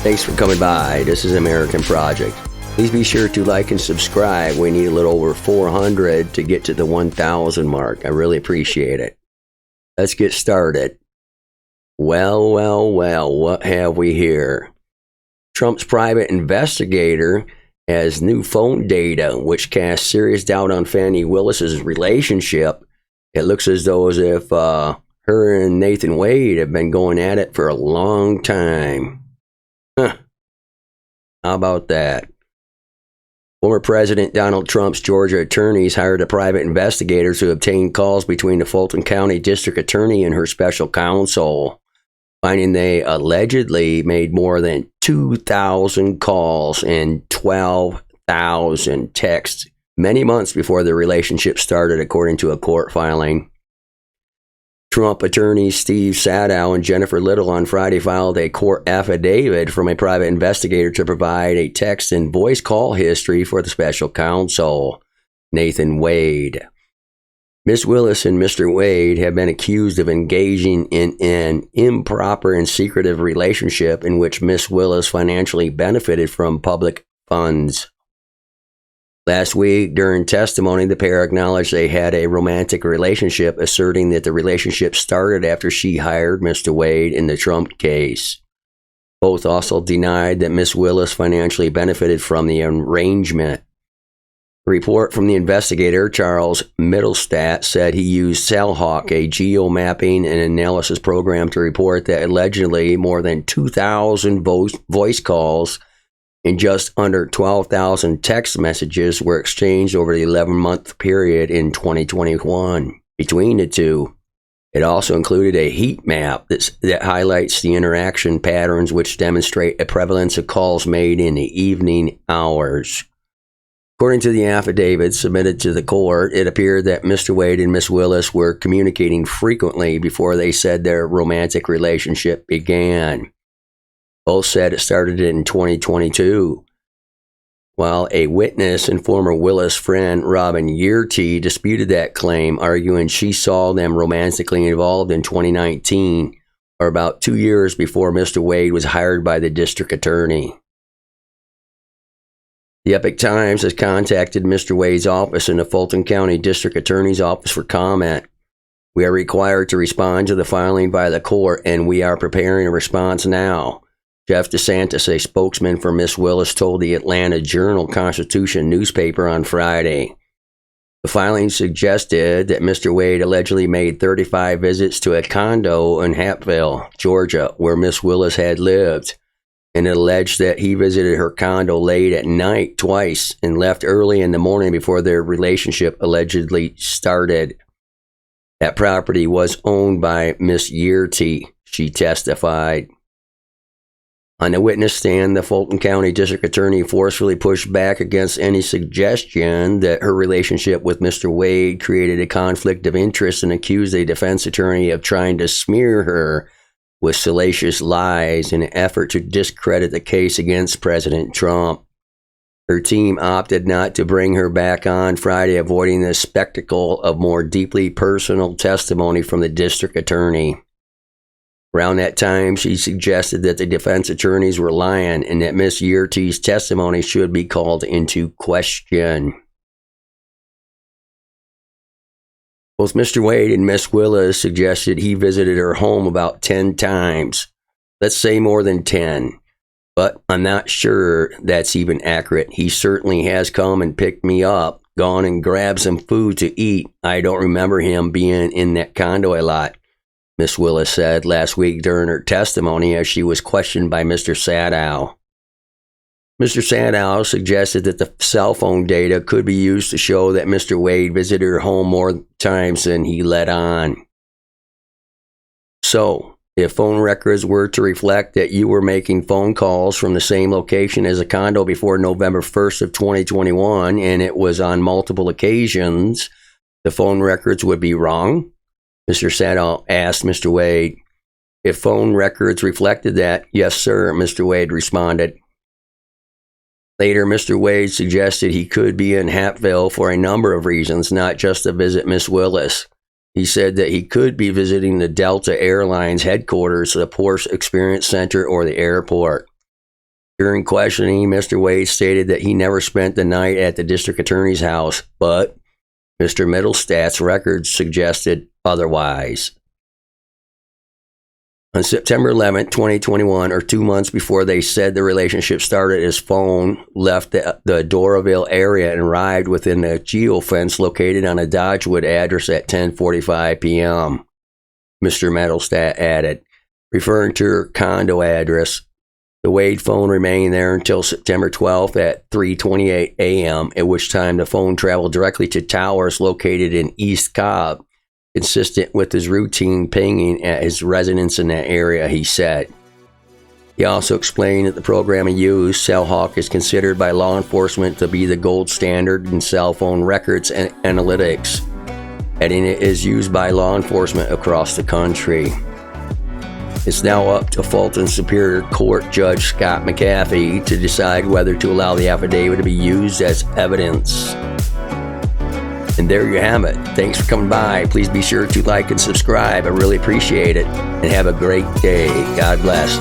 Thanks for coming by. This is American Project. Please be sure to like and subscribe. We need a little over 400 to get to the 1,000 mark. I really appreciate it. Let's get started. Well, what have we here? Trump's private investigator has new phone data, which casts serious doubt on Fani Willis's relationship. It looks as if her and Nathan Wade have been going at it for a long time. Huh. How about that? Former President Donald Trump's Georgia attorneys hired a private investigator to obtain calls between the Fulton County District Attorney and her special counsel, finding they allegedly made more than 2,000 calls and 12,000 texts many months before the relationship started, according to a court filing. Trump attorneys Steve Sadow and Jennifer Little on Friday filed a court affidavit from a private investigator to provide a text and voice call history for the special counsel, Nathan Wade. Ms. Willis and Mr. Wade have been accused of engaging in an improper and secretive relationship in which Ms. Willis financially benefited from public funds. Last week, during testimony, the pair acknowledged they had a romantic relationship, asserting that the relationship started after she hired Mr. Wade in the Trump case. Both also denied that Ms. Willis financially benefited from the arrangement. A report from the investigator, Charles Middlestat, said he used Cellhawk, a geomapping and analysis program, to report that allegedly more than 2,000 voice calls and just under 12,000 text messages were exchanged over the 11-month period in 2021 between the two. It also included a heat map that highlights the interaction patterns, which demonstrate a prevalence of calls made in the evening hours. According to the affidavit submitted to the court, it appeared that Mr. Wade and Ms. Willis were communicating frequently before they said their romantic relationship began. Both said it started in 2022, while a witness and former Willis friend, Robin Yearty, disputed that claim, arguing she saw them romantically involved in 2019, or about 2 years before Mr. Wade was hired by the district attorney. The Epoch Times has contacted Mr. Wade's office and the Fulton County District Attorney's office for comment. We are required to respond to the filing by the court, and we are preparing a response now. Jeff DeSantis, a spokesman for Ms. Willis, told the Atlanta Journal-Constitution newspaper on Friday. The filing suggested that Mr. Wade allegedly made 35 visits to a condo in Hapeville, Georgia, where Ms. Willis had lived, and it alleged that he visited her condo late at night twice and left early in the morning before their relationship allegedly started. That property was owned by Ms. Yearty, she testified. On the witness stand, the Fulton County District Attorney forcefully pushed back against any suggestion that her relationship with Mr. Wade created a conflict of interest and accused a defense attorney of trying to smear her with salacious lies in an effort to discredit the case against President Trump. Her team opted not to bring her back on Friday, avoiding the spectacle of more deeply personal testimony from the district attorney. Around that time, she suggested that the defense attorneys were lying and that Ms. Yearty's testimony should be called into question. Both Mr. Wade and Ms. Willis suggested he visited her home about 10 times. Let's say more than 10. But I'm not sure that's even accurate. He certainly has come and picked me up, gone and grabbed some food to eat. I don't remember him being in that condo a lot, Ms. Willis said last week during her testimony as she was questioned by Mr. Sadow. Mr. Sadow suggested that the cell phone data could be used to show that Mr. Wade visited her home more times than he let on. So, if phone records were to reflect that you were making phone calls from the same location as a condo before November 1st of 2021, and it was on multiple occasions, the phone records would be wrong? Mr. Sadow asked Mr. Wade. If phone records reflected that, yes, sir, Mr. Wade responded. Later, Mr. Wade suggested he could be in Hapeville for a number of reasons, not just to visit Miss Willis. He said that he could be visiting the Delta Airlines headquarters, the Porsche Experience Center, or the airport. During questioning, Mr. Wade stated that he never spent the night at the district attorney's house, but Mr. Middlestad's records suggested otherwise. On September 11, 2021, or 2 months before they said the relationship started, his phone left the Doraville area and arrived within a geofence located on a Dodgewood address at 10:45 p.m., Mr. Middlestad added, referring to her condo address. The Wade phone remained there until September 12th at 3:28 a.m., at which time the phone traveled directly to towers located in East Cobb, consistent with his routine pinging at his residence in that area, he said. He also explained that the program he used, CellHawk, is considered by law enforcement to be the gold standard in cell phone records and analytics, adding it is used by law enforcement across the country. It's now up to Fulton Superior Court Judge Scott McAfee to decide whether to allow the affidavit to be used as evidence. And there you have it. Thanks for coming by. Please be sure to like and subscribe. I really appreciate it. And have a great day. God bless.